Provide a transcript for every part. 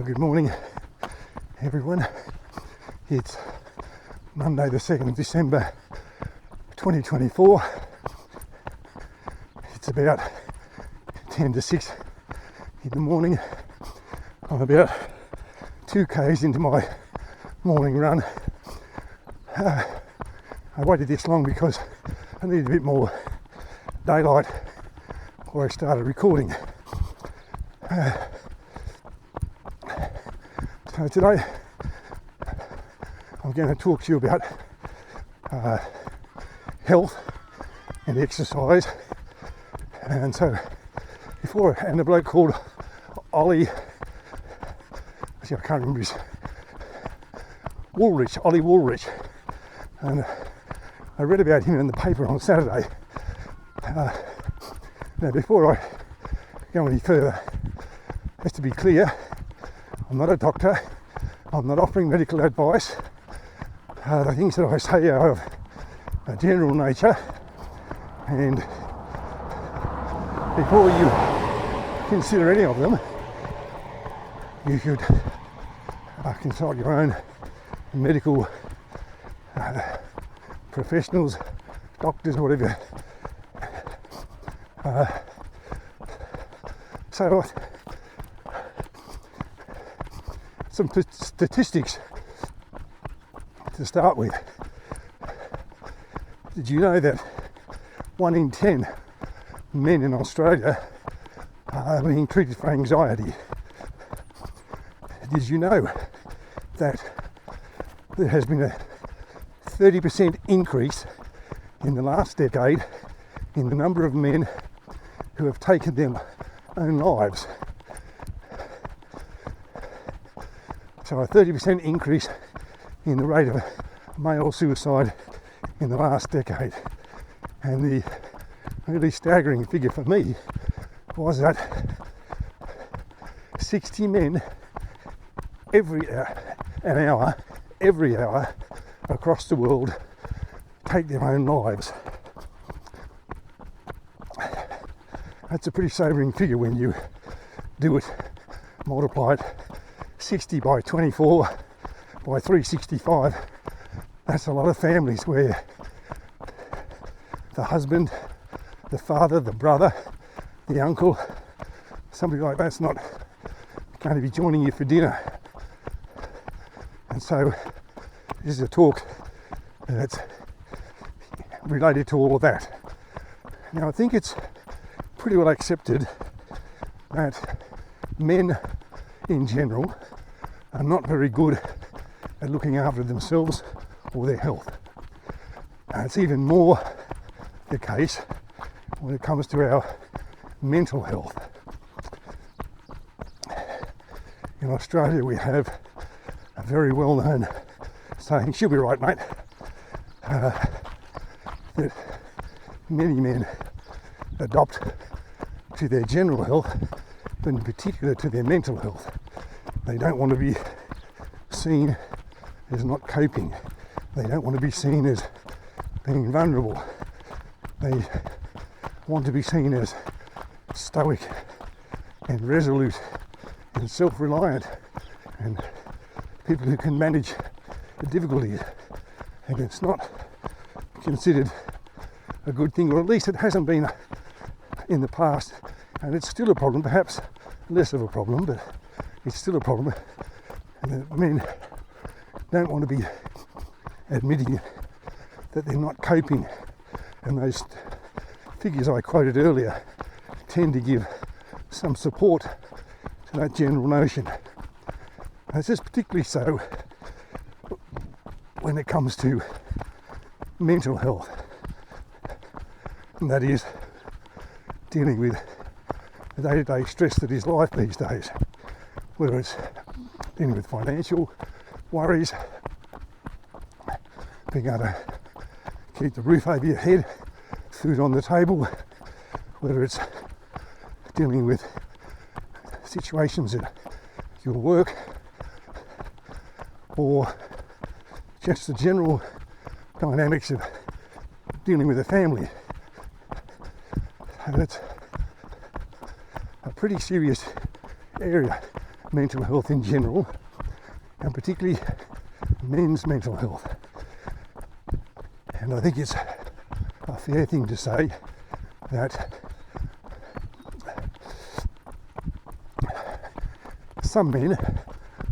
Good morning, everyone. It's Monday the 2nd of December 2024. It's about 10 to 6 in the morning. I'm about 2 k's into my morning run. I waited this long because I needed a bit more daylight before I started recording. So today I'm going to talk to you about health and exercise. And so and a bloke called Olly, I can't remember his, Olly Woolrych, and I read about him in the paper on Saturday. Now before I go any further, just to be clear, I'm not a doctor, I'm not offering medical advice. The things that I say are of a general nature, and before you consider any of them, you should consult your own medical professionals, doctors, whatever. So some statistics to start with. Did you know that 1 in 10 men in Australia are being treated for anxiety? Did you know that there has been a 30% increase in the last decade in the number of men who have taken their own lives? So a 30% increase in the rate of male suicide in the last decade. And the really staggering figure for me was that 60 men every hour across the world take their own lives. That's a pretty sobering figure when you do it, multiply it 60 by 24 by 365. That's a lot of families where the husband, the father, the brother, the uncle, somebody like that's not going to be joining you for dinner. And so this is a talk that's related to all of that. Now I think it's pretty well accepted that men in general are not very good at looking after themselves or their health. And it's even more the case when it comes to our mental health. In Australia we have a very well-known saying, she'll be right mate, that many men adopt to their general health, but in particular to their mental health. They don't want to be seen as not coping. They don't want to be seen as being vulnerable. They want to be seen as stoic and resolute and self-reliant and people who can manage the difficulties. And it's not considered a good thing, or at least it hasn't been in the past, and it's still a problem, perhaps less of a problem, but it's still a problem. And men don't want to be admitting that they're not coping, and those figures I quoted earlier tend to give some support to that general notion. And it's just particularly so when it comes to mental health, and that is dealing with the day-to-day stress that is life these days, whether it's dealing with financial worries, being able to keep the roof over your head, food on the table, whether it's dealing with situations at your work, or just the general dynamics of dealing with a family. And it's a pretty serious area mental health in general, and particularly men's mental health. And I think it's a fair thing to say that some men,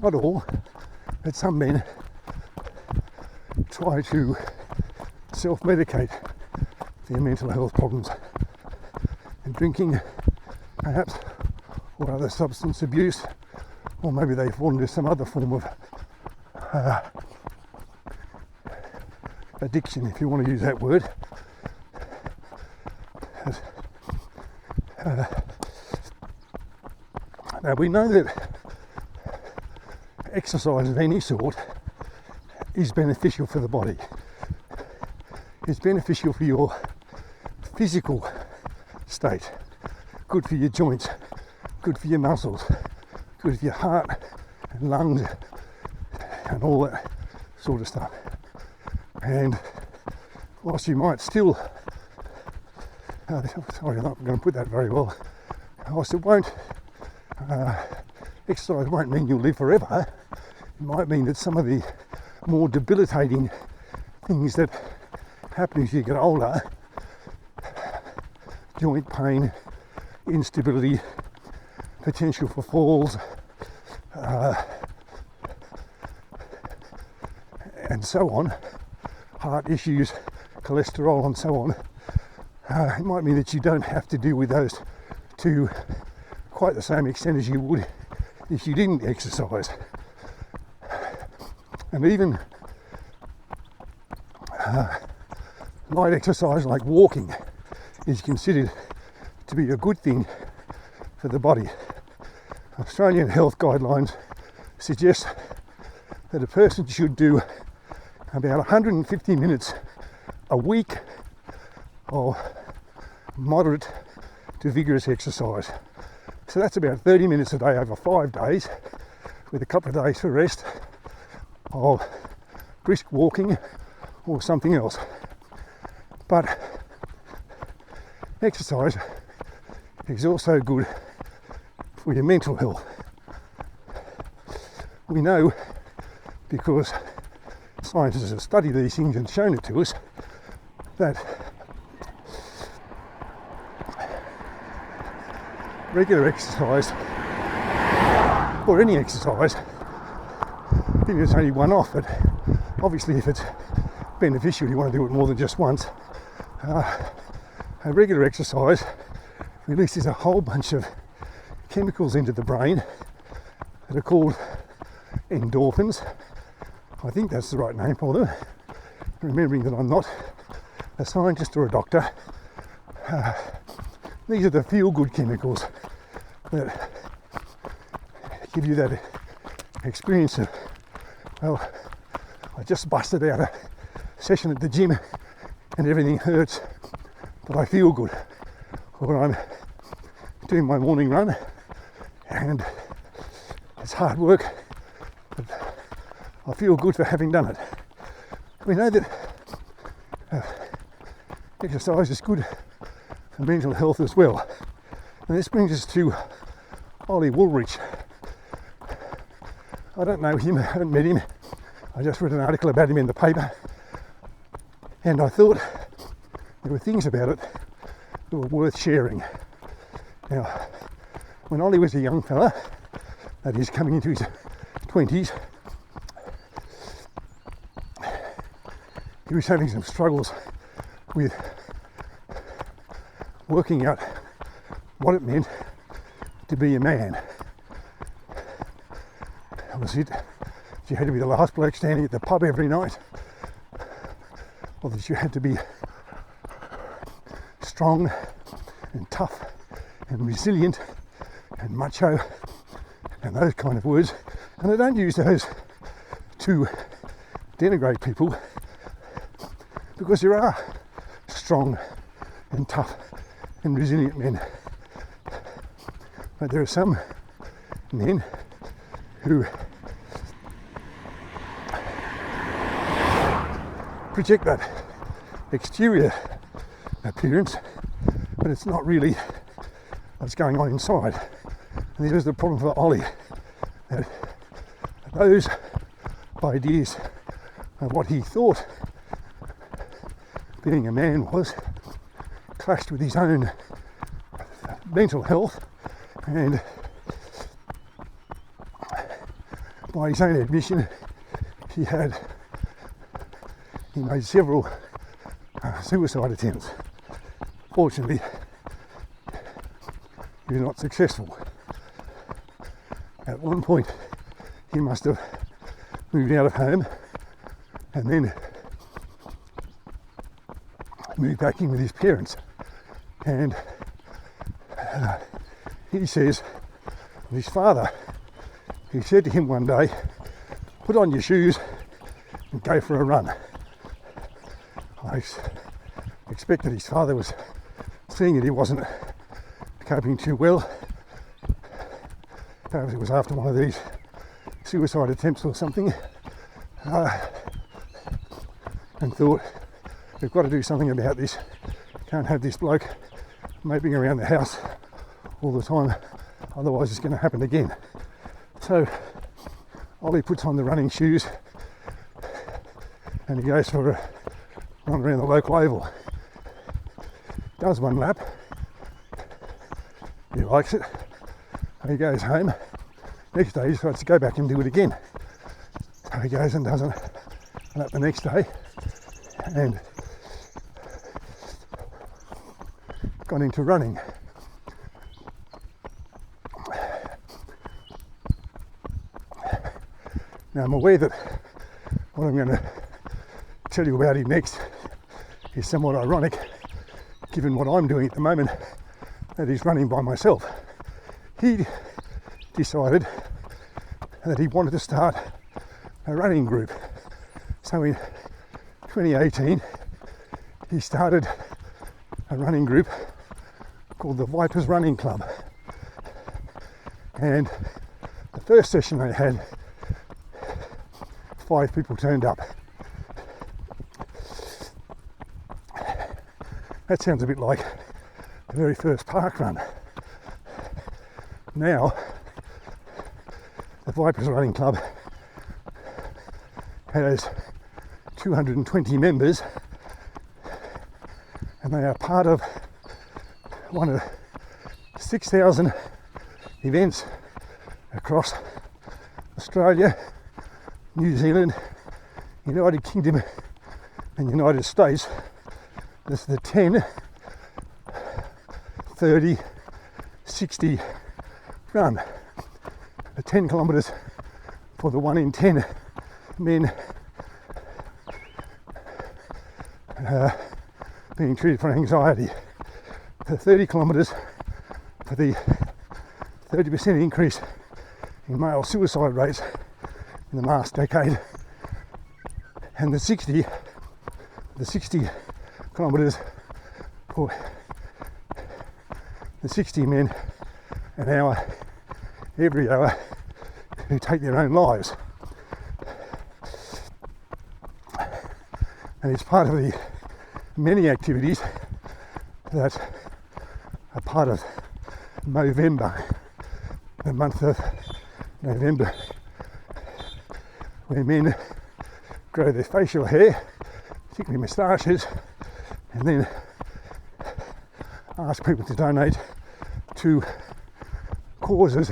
not all, but some men try to self-medicate their mental health problems, and drinking perhaps, or other substance abuse, or maybe they fall into some other form of addiction, if you want to use that word. Now we know that exercise of any sort is beneficial for the body. It's beneficial for your physical state, good for your joints, good for your muscles, good for your heart and lungs and all that sort of stuff. And whilst you might still, sorry, I'm not going to put that very well, whilst it won't, exercise won't mean you'll live forever, it might mean that some of the more debilitating things that happen as you get older, joint pain, instability, potential for falls, and so on, heart issues, cholesterol and so on, it might mean that you don't have to deal with those to quite the same extent as you would if you didn't exercise. And even light exercise like walking is considered to be a good thing for the body. Australian health guidelines suggest that a person should do about 150 minutes a week of moderate to vigorous exercise. So that's about 30 minutes a day over 5 days, with a couple of days for rest of brisk walking or something else. But exercise is also good for your mental health. We know, because scientists have studied these things and shown it to us, that regular exercise, or any exercise, even if it's only one off, but obviously if it's beneficial you want to do it more than just once. A regular exercise releases a whole bunch of chemicals into the brain that are called endorphins. I think that's the right name for them, remembering that I'm not a scientist or a doctor. These are the feel-good chemicals that give you that experience of, well, I just busted out a session at the gym and everything hurts, but I feel good. Or I'm doing my morning run and it's hard work, but I feel good for having done it. We know that exercise is good for mental health as well. And this brings us to Olly Woolrych. I don't know him, I haven't met him. I just read an article about him in the paper, and I thought there were things about it that were worth sharing. Now, when Olly was a young fella, that is coming into his 20s, he was having some struggles with working out what it meant to be a man. Was it that you had to be the last bloke standing at the pub every night, or that you had to be strong and tough and resilient and macho and those kind of words? And I don't use those to denigrate people, because there are strong and tough and resilient men, but there are some men who project that exterior appearance, but it's not really what's going on inside. And this is the problem for Olly. that those ideas of what he thought being a man was clashed with his own mental health, and by his own admission he made several suicide attempts. Fortunately he was not successful. At one point he must have moved out of home and then moved back in with his parents, and he says his father, he said to him one day, "Put on your shoes and go for a run." I expect that his father was seeing that he wasn't coping too well. Perhaps it was after one of these suicide attempts or something, and thought, we've got to do something about this. Can't have this bloke moping around the house all the time, otherwise it's going to happen again. So Ollie puts on the running shoes and he goes for a run around the local oval. Does one lap, he likes it, he goes home. Next day he decides to go back and do it again. So he goes and does a lap the next day, and got into running. Now I'm aware that what I'm going to tell you about him next is somewhat ironic, given what I'm doing at the moment, that he's running by myself. He decided that he wanted to start a running group. So in 2018 he started a running group called the Vipers Running Club, and the first session they had, 5 people turned up. That sounds a bit like the very first park run. Now the Vipers Running Club has 220 members, and they are part of one of 6,000 events across Australia, New Zealand, United Kingdom and United States. This is the 10, 30, 60 run. The 10 kilometres for the 1 in 10 men being treated for anxiety. The 30 kilometres for the 30% increase in male suicide rates in the last decade, and the 60 kilometres for the 60 men an hour, every hour, who take their own lives. And it's part of the many activities that are part of Movember, the month of November, where men grow their facial hair, particularly moustaches, and then ask people to donate to causes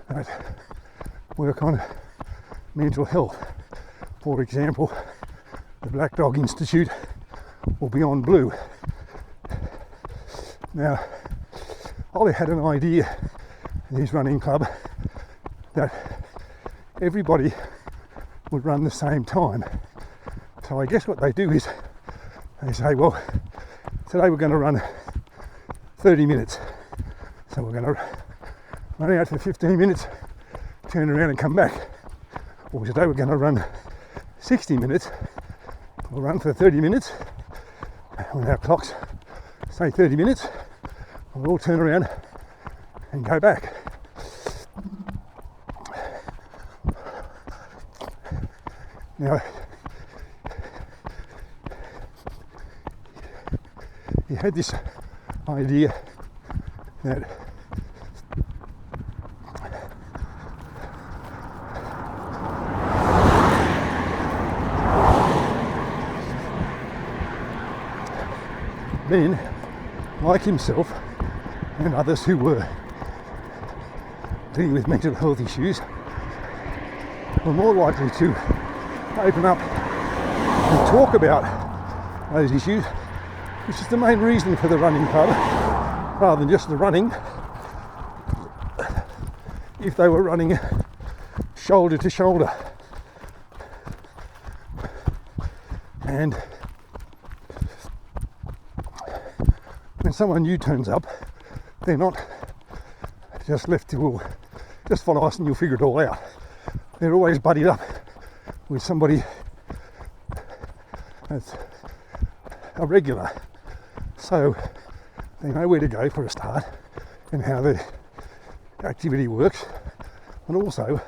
that work on mental health. For example, the Black Dog Institute or Beyond Blue. Now, Ollie had an idea in his running club that everybody would run the same time. So I guess what they do is they say, well, today we're going to run 30 minutes. So we're going to run out for 15 minutes, turn around and come back. Or today we're going to run 60 minutes. We'll run for 30 minutes. When our clocks say 30 minutes, we'll all turn around and go back. Now, he had this idea that men like himself and others who were dealing with mental health issues were more likely to open up and talk about those issues, which is the main reason for the running club, rather than just the running. If they were running shoulder to shoulder. And when someone new turns up, they're not just left to, well, just follow us and you'll figure it all out. They're always buddied up with somebody that's a regular, so they know where to go for a start and how the activity works, and also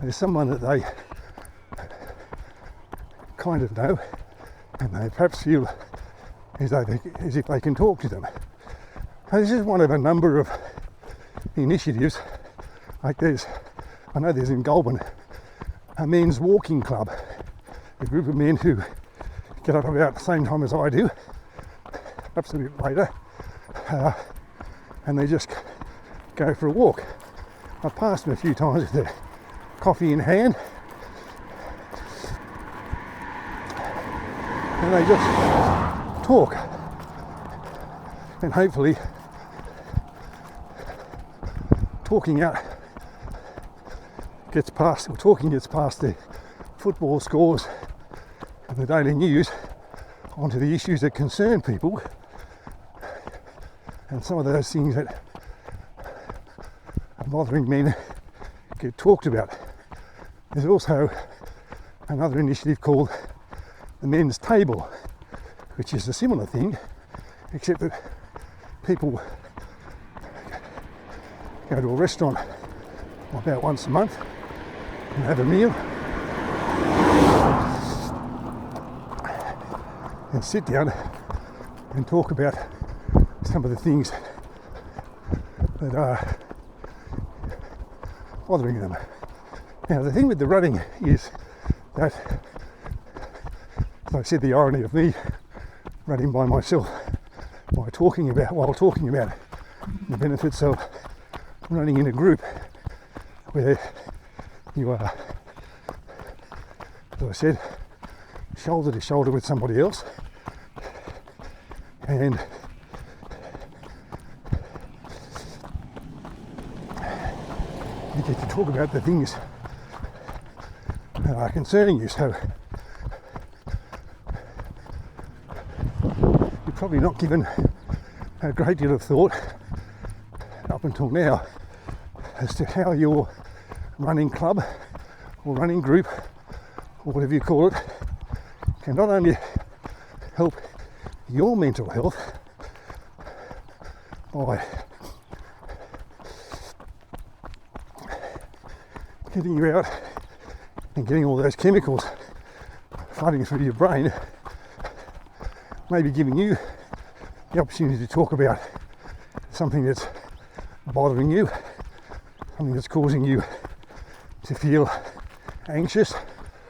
there's someone that they kind of know and they perhaps feel as if they can talk to them. And this is one of a number of initiatives. Like I know there's in Goulburn a men's walking club, a group of men who get up about the same time as I do, perhaps a bit later, and they just go for a walk. I've passed them a few times with their coffee in hand, and they just talk, and hopefully talking gets past the football scores and the daily news onto the issues that concern people, and some of those things that are bothering men get talked about. There's also another initiative called the Men's Table, which is a similar thing, except that people go to a restaurant about once a month and have a meal and sit down and talk about some of the things that are bothering them. Now, the thing with the running is that, as I said, the irony of me running by myself while talking about the benefits of running in a group where you are, as I said, shoulder to shoulder with somebody else, and you get to talk about the things that are concerning you. So you've probably not given a great deal of thought up until now as to how your running club or running group or whatever you call it can not only help your mental health by getting you out and getting all those chemicals flooding through your brain, maybe giving you the opportunity to talk about something that's bothering you, something that's causing you to feel anxious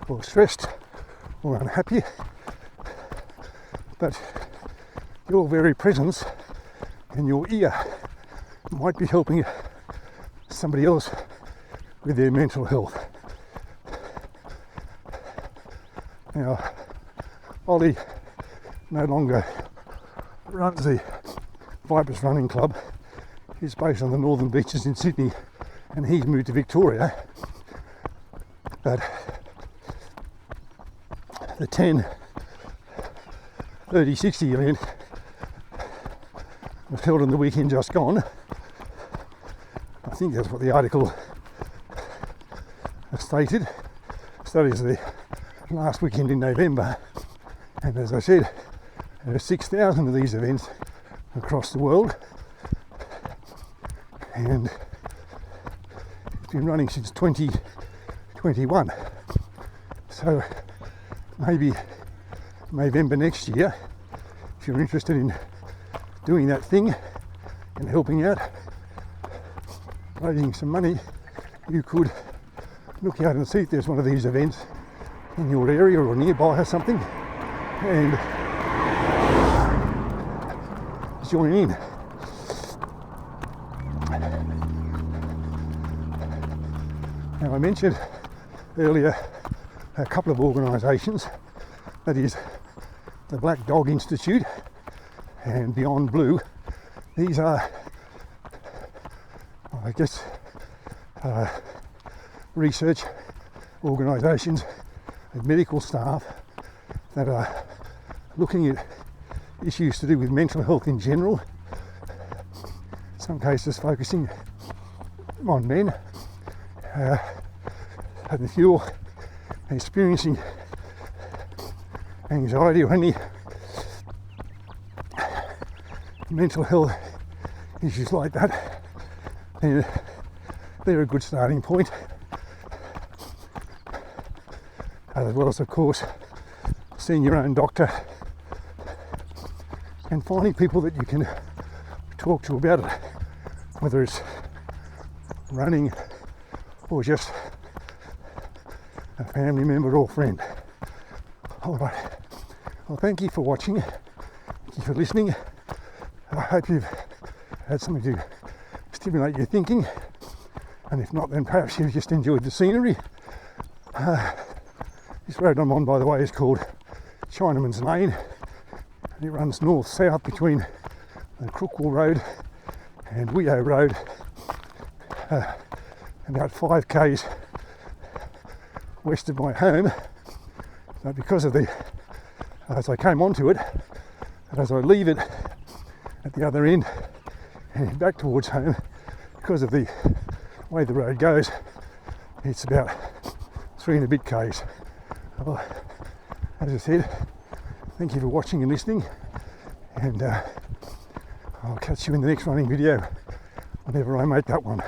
or stressed or unhappy, but your very presence and your ear might be helping somebody else with their mental health. Now, Olly no longer runs the Vipers Running Club. He's based on the Northern Beaches in Sydney, and he's moved to Victoria. But the 10, 30, 60 event was held on the weekend just gone. I think that's what the article stated. So that is the last weekend in November, and as I said, there are 6,000 of these events across the world, and it's been running since 2021. So maybe November next year, if you're interested in doing that thing and helping out, raising some money, you could look out and see if there's one of these events in your area or nearby or something, and join in. Now, I mentioned earlier a couple of organisations, that is the Black Dog Institute and Beyond Blue. These are, I guess, research organisations and medical staff that are looking at issues to do with mental health in general, in some cases focusing on men. And if you're experiencing anxiety or any mental health issues like that, then they're a good starting point. As well as, of course, seeing your own doctor and finding people that you can talk to about it, whether it's running or just a family member or friend. All right. Well, thank you for watching. Thank you for listening. I hope you've had something to stimulate your thinking. And if not, then perhaps you've just enjoyed the scenery. This road I'm on, by the way, is called Chinaman's Lane. And it runs north-south between the Crookwell Road and Weo Road. About 5 k's west of my home. So because of as I came onto it, and as I leave it at the other end and head back towards home, because of the way the road goes, it's about 3 and a bit k's. Well, as I said, thank you for watching and listening, and I'll catch you in the next running video whenever I make that one.